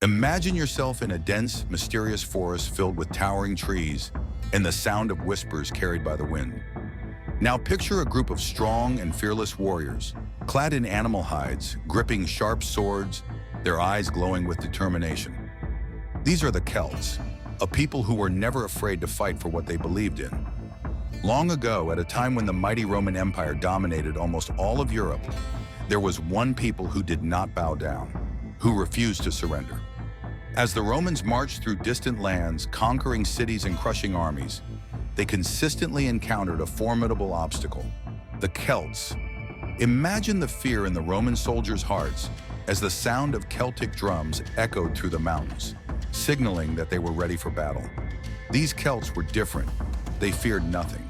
Imagine yourself in a dense, mysterious forest filled with towering trees and the sound of whispers carried by the wind. Now picture a group of strong and fearless warriors, clad in animal hides, gripping sharp swords, their eyes glowing with determination. These are the Celts, a people who were never afraid to fight for what they believed in. Long ago, at a time when the mighty Roman Empire dominated almost all of Europe, there was one people who did not bow down, who refused to surrender. As the Romans marched through distant lands, conquering cities and crushing armies, they consistently encountered a formidable obstacle: the Celts. Imagine the fear in the Roman soldiers' hearts as the sound of Celtic drums echoed through the mountains, signaling that they were ready for battle. These Celts were different. They feared nothing.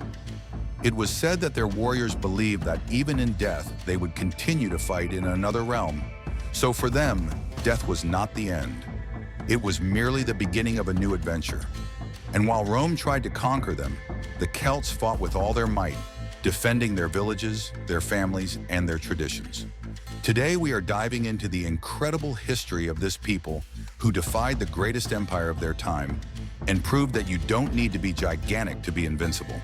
It was said that their warriors believed that even in death, they would continue to fight in another realm. So for them, death was not the end. It was merely the beginning of a new adventure. And while Rome tried to conquer them, the Celts fought with all their might, defending their villages, their families, and their traditions. Today, we are diving into the incredible history of this people who defied the greatest empire of their time and proved that you don't need to be gigantic to be invincible.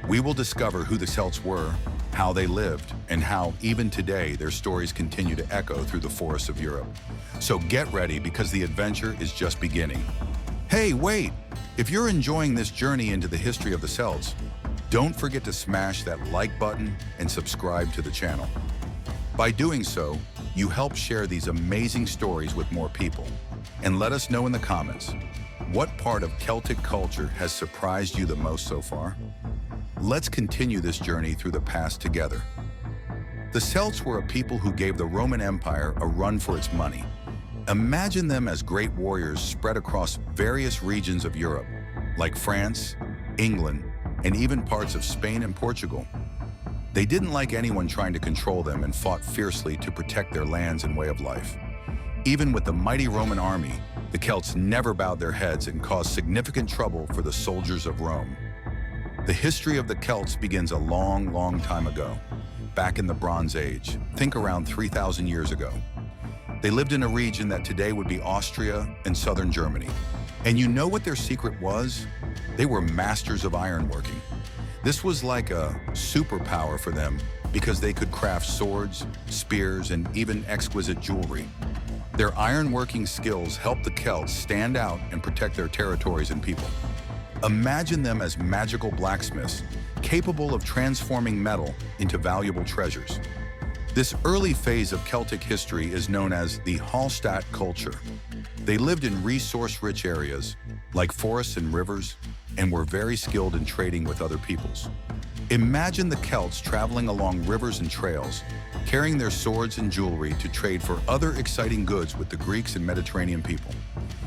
We will discover who the Celts were, how they lived, and how, even today, their stories continue to echo through the forests of Europe. So get ready, because the adventure is just beginning. Hey, wait! If you're enjoying this journey into the history of the Celts, don't forget to smash that like button and subscribe to the channel. By doing so, you help share these amazing stories with more people. And let us know in the comments, what part of Celtic culture has surprised you the most so far? Let's continue this journey through the past together. The Celts were a people who gave the Roman Empire a run for its money. Imagine them as great warriors spread across various regions of Europe, like France, England, and even parts of Spain and Portugal. They didn't like anyone trying to control them and fought fiercely to protect their lands and way of life. Even with the mighty Roman army, the Celts never bowed their heads and caused significant trouble for the soldiers of Rome. The history of the Celts begins a long time ago, back in the Bronze Age. Think around 3,000 years ago. They lived in a region that today would be Austria and southern Germany. And you know what their secret was? They were masters of ironworking. This was like a superpower for them because they could craft swords, spears, and even exquisite jewelry. Their ironworking skills helped the Celts stand out and protect their territories and people. Imagine them as magical blacksmiths, capable of transforming metal into valuable treasures. This early phase of Celtic history is known as the Hallstatt culture. They lived in resource-rich areas, like forests and rivers, and were very skilled in trading with other peoples. Imagine the Celts traveling along rivers and trails, carrying their swords and jewelry to trade for other exciting goods with the Greeks and Mediterranean people.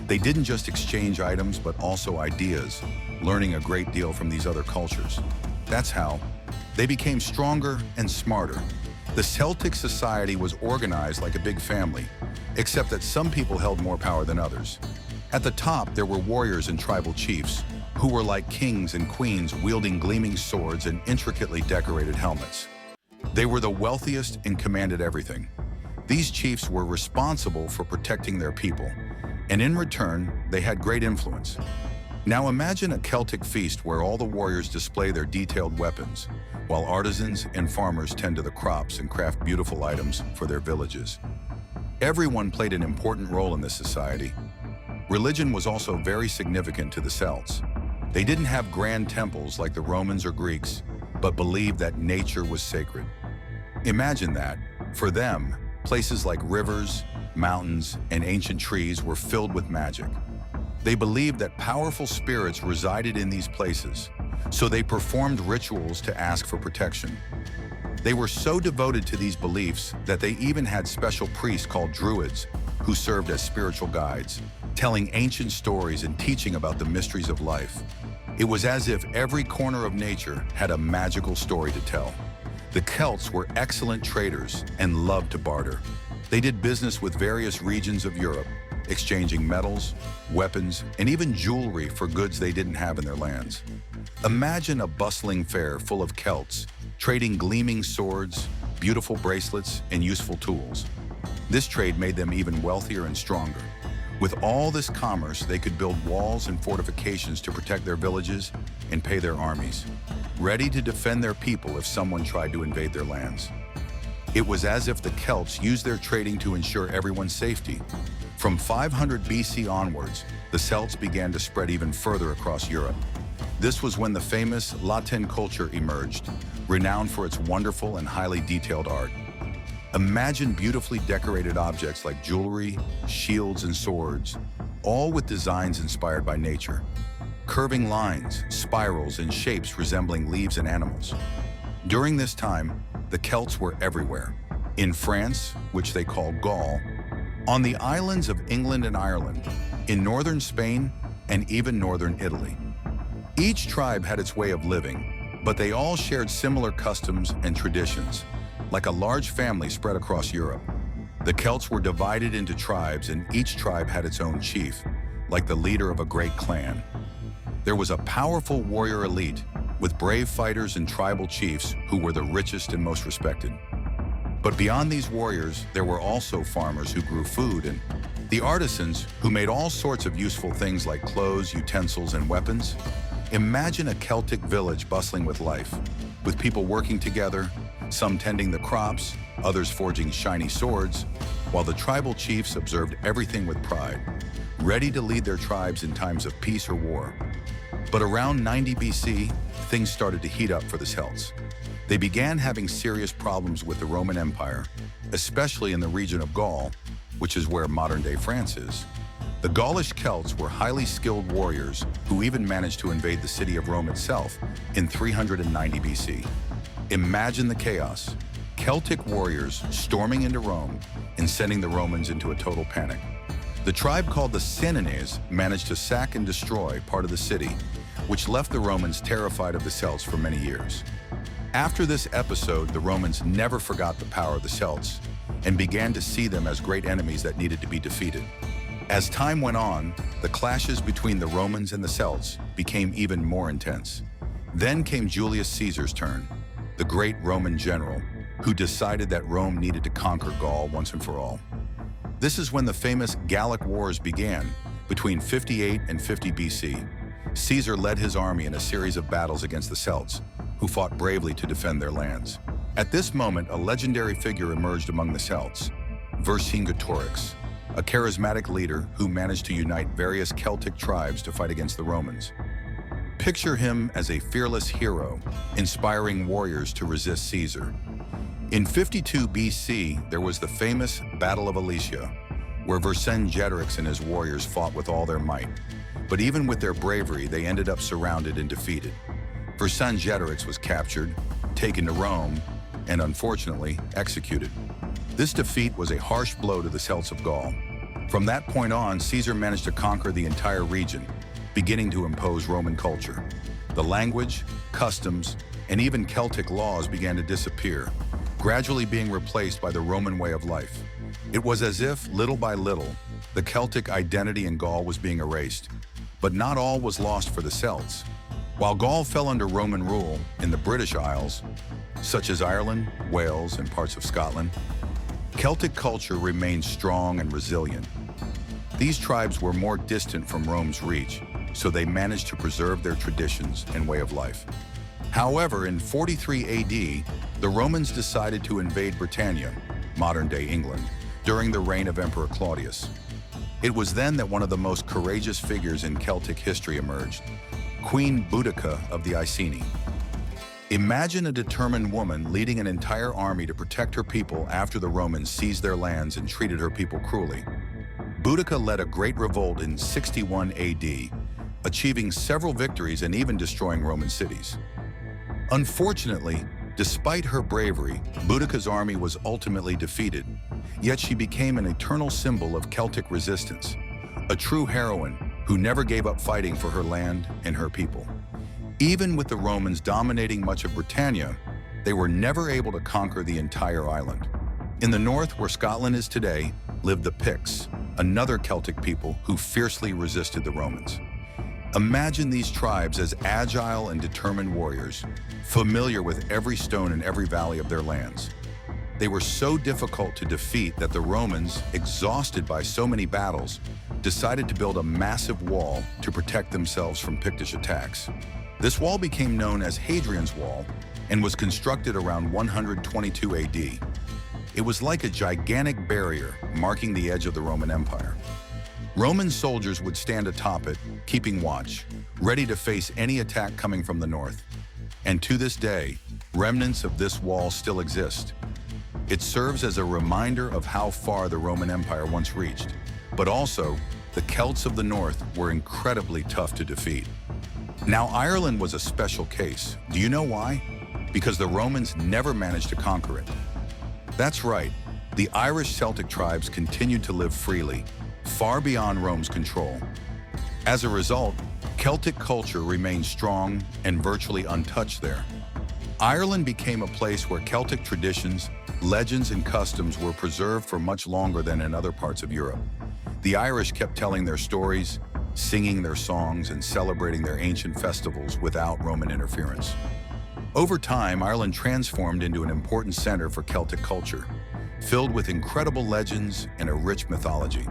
They didn't just exchange items, but also ideas, learning a great deal from these other cultures. That's how they became stronger and smarter. The Celtic society was organized like a big family, except that some people held more power than others. At the top, there were warriors and tribal chiefs, who were like kings and queens, wielding gleaming swords and intricately decorated helmets. They were the wealthiest and commanded everything. These chiefs were responsible for protecting their people, and in return, they had great influence. Now imagine a Celtic feast where all the warriors display their detailed weapons, while artisans and farmers tend to the crops and craft beautiful items for their villages. Everyone played an important role in this society. Religion was also very significant to the Celts. They didn't have grand temples like the Romans or Greeks, but believed that nature was sacred. Imagine that. For them, places like rivers, mountains, and ancient trees were filled with magic. They believed that powerful spirits resided in these places, so they performed rituals to ask for protection. They were so devoted to these beliefs that they even had special priests called druids who served as spiritual guides, telling ancient stories and teaching about the mysteries of life. It was as if every corner of nature had a magical story to tell. The Celts were excellent traders and loved to barter. They did business with various regions of Europe, exchanging metals, weapons, and even jewelry for goods they didn't have in their lands. Imagine a bustling fair full of Celts, trading gleaming swords, beautiful bracelets, and useful tools. This trade made them even wealthier and stronger. With all this commerce, they could build walls and fortifications to protect their villages and pay their armies, ready to defend their people if someone tried to invade their lands. It was as if the Celts used their trading to ensure everyone's safety. From 500 BC onwards, the Celts began to spread even further across Europe. This was when the famous Latin culture emerged, renowned for its wonderful and highly detailed art. Imagine beautifully decorated objects like jewelry, shields, and swords, all with designs inspired by nature. Curving lines, spirals, and shapes resembling leaves and animals. During this time, the Celts were everywhere. In France, which they called Gaul, on the islands of England and Ireland, in northern Spain, and even northern Italy. Each tribe had its way of living, but they all shared similar customs and traditions, like a large family spread across Europe. The Celts were divided into tribes, and each tribe had its own chief, like the leader of a great clan. There was a powerful warrior elite, with brave fighters and tribal chiefs who were the richest and most respected. But beyond these warriors, there were also farmers who grew food and the artisans who made all sorts of useful things like clothes, utensils, and weapons. Imagine a Celtic village bustling with life, with people working together, some tending the crops, others forging shiny swords, while the tribal chiefs observed everything with pride, ready to lead their tribes in times of peace or war. But around 90 BC, things started to heat up for the Celts. They began having serious problems with the Roman Empire, especially in the region of Gaul, which is where modern-day France is. The Gaulish Celts were highly skilled warriors who even managed to invade the city of Rome itself in 390 BC. Imagine the chaos. Celtic warriors storming into Rome and sending the Romans into a total panic. The tribe called the Senones managed to sack and destroy part of the city, which left the Romans terrified of the Celts for many years. After this episode, the Romans never forgot the power of the Celts and began to see them as great enemies that needed to be defeated. As time went on, the clashes between the Romans and the Celts became even more intense. Then came Julius Caesar's turn, the great Roman general, who decided that Rome needed to conquer Gaul once and for all. This is when the famous Gallic Wars began, between 58 and 50 BC. Caesar led his army in a series of battles against the Celts, who fought bravely to defend their lands. At this moment, a legendary figure emerged among the Celts, Vercingetorix, a charismatic leader who managed to unite various Celtic tribes to fight against the Romans. Picture him as a fearless hero, inspiring warriors to resist Caesar. In 52 BC, there was the famous Battle of Alesia, where Vercingetorix and his warriors fought with all their might. But even with their bravery, they ended up surrounded and defeated. Vercingetorix was captured, taken to Rome, and unfortunately, executed. This defeat was a harsh blow to the Celts of Gaul. From that point on, Caesar managed to conquer the entire region, beginning to impose Roman culture. The language, customs, and even Celtic laws began to disappear, gradually being replaced by the Roman way of life. It was as if, little by little, the Celtic identity in Gaul was being erased. But not all was lost for the Celts. While Gaul fell under Roman rule in the British Isles, such as Ireland, Wales, and parts of Scotland, Celtic culture remained strong and resilient. These tribes were more distant from Rome's reach, so they managed to preserve their traditions and way of life. However, in 43 AD, the Romans decided to invade Britannia, modern-day England, during the reign of Emperor Claudius. It was then that one of the most courageous figures in Celtic history emerged, Queen Boudica of the Iceni. Imagine a determined woman leading an entire army to protect her people after the Romans seized their lands and treated her people cruelly. Boudica led a great revolt in 61 AD, achieving several victories and even destroying Roman cities. Unfortunately, despite her bravery, Boudica's army was ultimately defeated, yet she became an eternal symbol of Celtic resistance, a true heroine who never gave up fighting for her land and her people. Even with the Romans dominating much of Britannia, they were never able to conquer the entire island. In the north, where Scotland is today, lived the Picts, another Celtic people who fiercely resisted the Romans. Imagine these tribes as agile and determined warriors, familiar with every stone and every valley of their lands. They were so difficult to defeat that the Romans, exhausted by so many battles, decided to build a massive wall to protect themselves from Pictish attacks. This wall became known as Hadrian's Wall and was constructed around 122 AD. It was like a gigantic barrier marking the edge of the Roman Empire. Roman soldiers would stand atop it, keeping watch, ready to face any attack coming from the north. And to this day, remnants of this wall still exist. It serves as a reminder of how far the Roman Empire once reached, but also the Celts of the north were incredibly tough to defeat. Now, Ireland was a special case. Do you know why? Because the Romans never managed to conquer it. That's right, the Irish Celtic tribes continued to live freely, far beyond Rome's control. As a result, Celtic culture remained strong and virtually untouched there. Ireland became a place where Celtic traditions, legends, and customs were preserved for much longer than in other parts of Europe. The Irish kept telling their stories, singing their songs, and celebrating their ancient festivals without Roman interference. Over time, Ireland transformed into an important center for Celtic culture, filled with incredible legends and a rich mythology.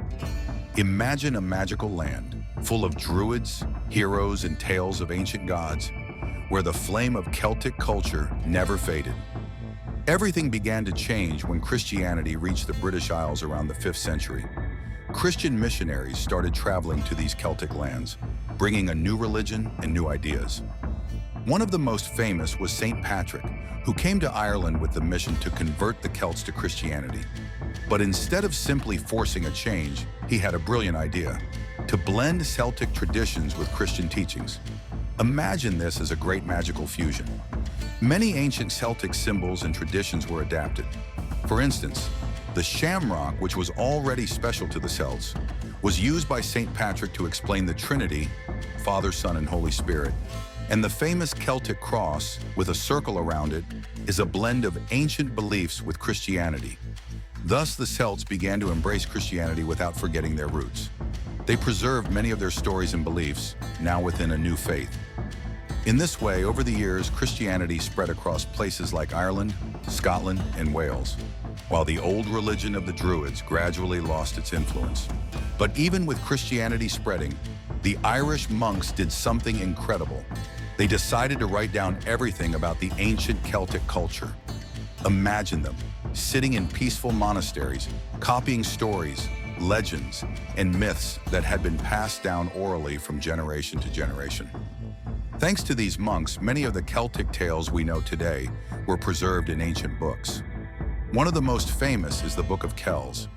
Imagine a magical land full of druids, heroes, and tales of ancient gods, where the flame of Celtic culture never faded. Everything began to change when Christianity reached the British Isles around the 5th century. Christian missionaries started traveling to these Celtic lands, bringing a new religion and new ideas. One of the most famous was St. Patrick, who came to Ireland with the mission to convert the Celts to Christianity. But instead of simply forcing a change, he had a brilliant idea: to blend Celtic traditions with Christian teachings. Imagine this as a great magical fusion. Many ancient Celtic symbols and traditions were adapted. For instance, the shamrock, which was already special to the Celts, was used by St. Patrick to explain the Trinity, Father, Son, and Holy Spirit. And the famous Celtic cross, with a circle around it, is a blend of ancient beliefs with Christianity. Thus, the Celts began to embrace Christianity without forgetting their roots. They preserved many of their stories and beliefs, now within a new faith. In this way, over the years, Christianity spread across places like Ireland, Scotland, and Wales, while the old religion of the Druids gradually lost its influence. But even with Christianity spreading, the Irish monks did something incredible. They decided to write down everything about the ancient Celtic culture. Imagine them, sitting in peaceful monasteries, copying stories, legends, and myths that had been passed down orally from generation to generation. Thanks to these monks, many of the Celtic tales we know today were preserved in ancient books. One of the most famous is the Book of Kells,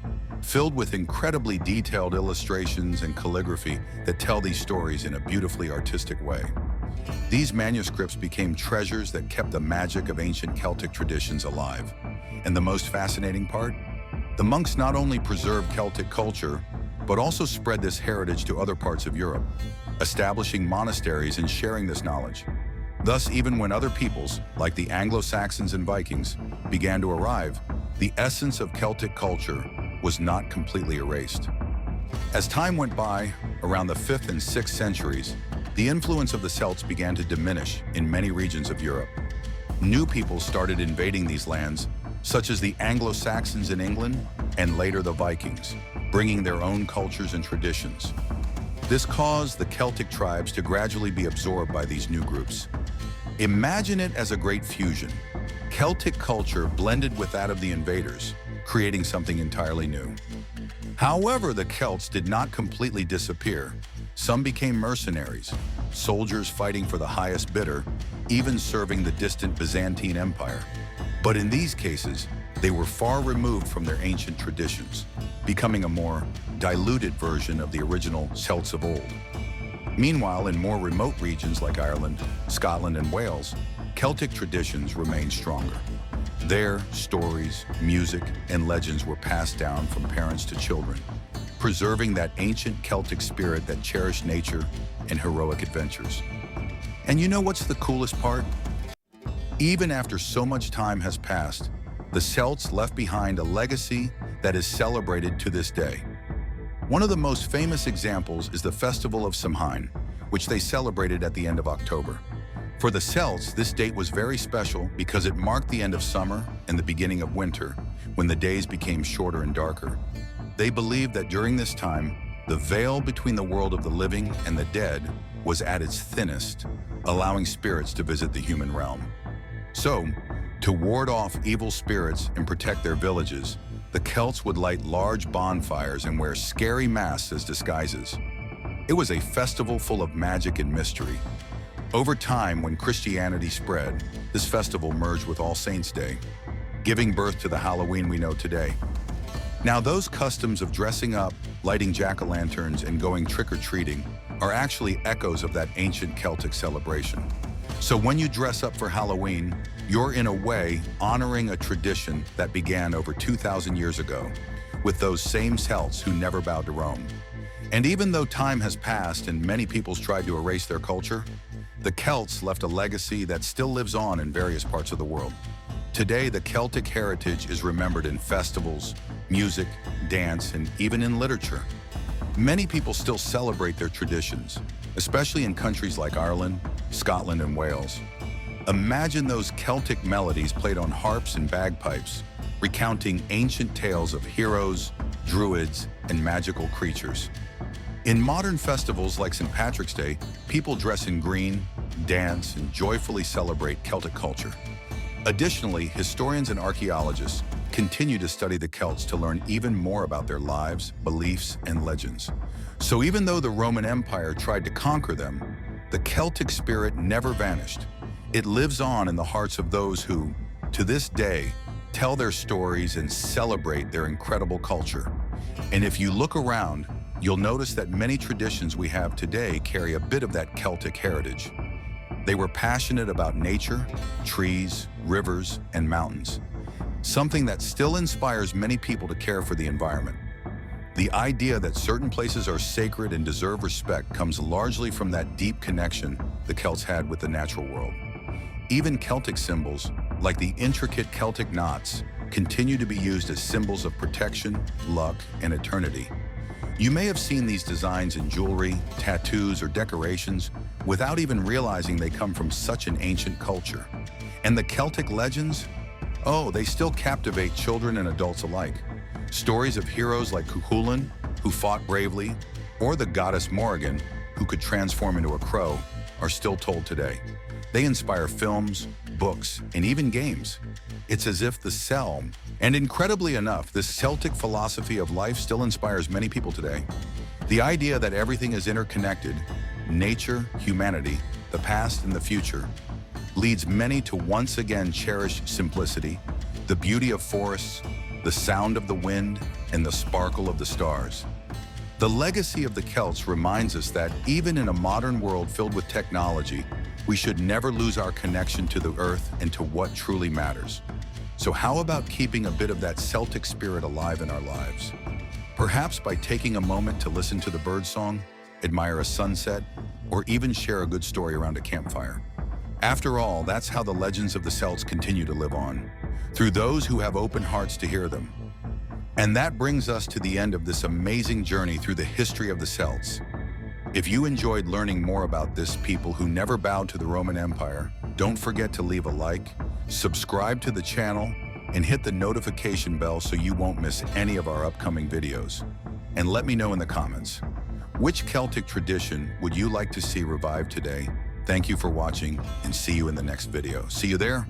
filled with incredibly detailed illustrations and calligraphy that tell these stories in a beautifully artistic way. These manuscripts became treasures that kept the magic of ancient Celtic traditions alive. And the most fascinating part? The monks not only preserved Celtic culture, but also spread this heritage to other parts of Europe, establishing monasteries and sharing this knowledge. Thus, even when other peoples, like the Anglo-Saxons and Vikings, began to arrive, the essence of Celtic culture was not completely erased. As time went by, around the 5th and 6th centuries, the influence of the Celts began to diminish in many regions of Europe. New peoples started invading these lands, such as the Anglo-Saxons in England and later the Vikings, bringing their own cultures and traditions. This caused the Celtic tribes to gradually be absorbed by these new groups. Imagine it as a great fusion. Celtic culture blended with that of the invaders, creating something entirely new. However, the Celts did not completely disappear. Some became mercenaries, soldiers fighting for the highest bidder, even serving the distant Byzantine Empire. But in these cases, they were far removed from their ancient traditions, becoming a more diluted version of the original Celts of old. Meanwhile, in more remote regions like Ireland, Scotland, and Wales, Celtic traditions remained stronger. There, stories, music, and legends were passed down from parents to children, preserving that ancient Celtic spirit that cherished nature and heroic adventures. And you know what's the coolest part? Even after so much time has passed, the Celts left behind a legacy that is celebrated to this day. One of the most famous examples is the festival of Samhain, which they celebrated at the end of October. For the Celts, this date was very special because it marked the end of summer and the beginning of winter, when the days became shorter and darker. They believed that during this time, The veil between the world of the living and the dead was at its thinnest, allowing spirits to visit the human realm. So, to ward off evil spirits and protect their villages, the Celts would light large bonfires and wear scary masks as disguises. It was a festival full of magic and mystery. Over time, when Christianity spread, this festival merged with All Saints' Day, giving birth to the Halloween we know today. Now, those customs of dressing up, lighting jack-o'-lanterns, and going trick-or-treating are actually echoes of that ancient Celtic celebration. So when you dress up for Halloween, you're in a way honoring a tradition that began over 2,000 years ago with those same Celts who never bowed to Rome. And even though time has passed and many peoples tried to erase their culture, the Celts left a legacy that still lives on in various parts of the world. Today, the Celtic heritage is remembered in festivals, music, dance, and even in literature. Many people still celebrate their traditions, especially in countries like Ireland, Scotland, and Wales. Imagine those Celtic melodies played on harps and bagpipes, recounting ancient tales of heroes, druids, and magical creatures. In modern festivals like St. Patrick's Day, people dress in green, dance, and joyfully celebrate Celtic culture. Additionally, historians and archaeologists continue to study the Celts to learn even more about their lives, beliefs, and legends. So even though the Roman Empire tried to conquer them, the Celtic spirit never vanished. It lives on in the hearts of those who, to this day, tell their stories and celebrate their incredible culture. And if you look around, you'll notice that many traditions we have today carry a bit of that Celtic heritage. They were passionate about nature, trees, rivers, and mountains, something that still inspires many people to care for the environment. The idea that certain places are sacred and deserve respect comes largely from that deep connection the Celts had with the natural world. Even Celtic symbols, like the intricate Celtic knots, continue to be used as symbols of protection, luck, and eternity. You may have seen these designs in jewelry, tattoos, or decorations without even realizing they come from such an ancient culture. And the Celtic legends? Oh, they still captivate children and adults alike. Stories of heroes like Cuchulainn, who fought bravely, or the goddess Morrigan, who could transform into a crow, are still told today. They inspire films, books, and even games. It's as if the Celm, and incredibly enough, this Celtic philosophy of life still inspires many people today. The idea that everything is interconnected, nature, humanity, the past, and the future, leads many to once again cherish simplicity, the beauty of forests, the sound of the wind, and the sparkle of the stars. The legacy of the Celts reminds us that even in a modern world filled with technology, we should never lose our connection to the earth and to what truly matters. So how about keeping a bit of that Celtic spirit alive in our lives? Perhaps by taking a moment to listen to the birdsong, admire a sunset, or even share a good story around a campfire. After all, that's how the legends of the Celts continue to live on, through those who have open hearts to hear them. And that brings us to the end of this amazing journey through the history of the Celts. If you enjoyed learning more about this people who never bowed to the Roman Empire, don't forget to leave a like, subscribe to the channel, and hit the notification bell so you won't miss any of our upcoming videos. And let me know in the comments, which Celtic tradition would you like to see revived today? Thank you for watching, and see you in the next video. See you there.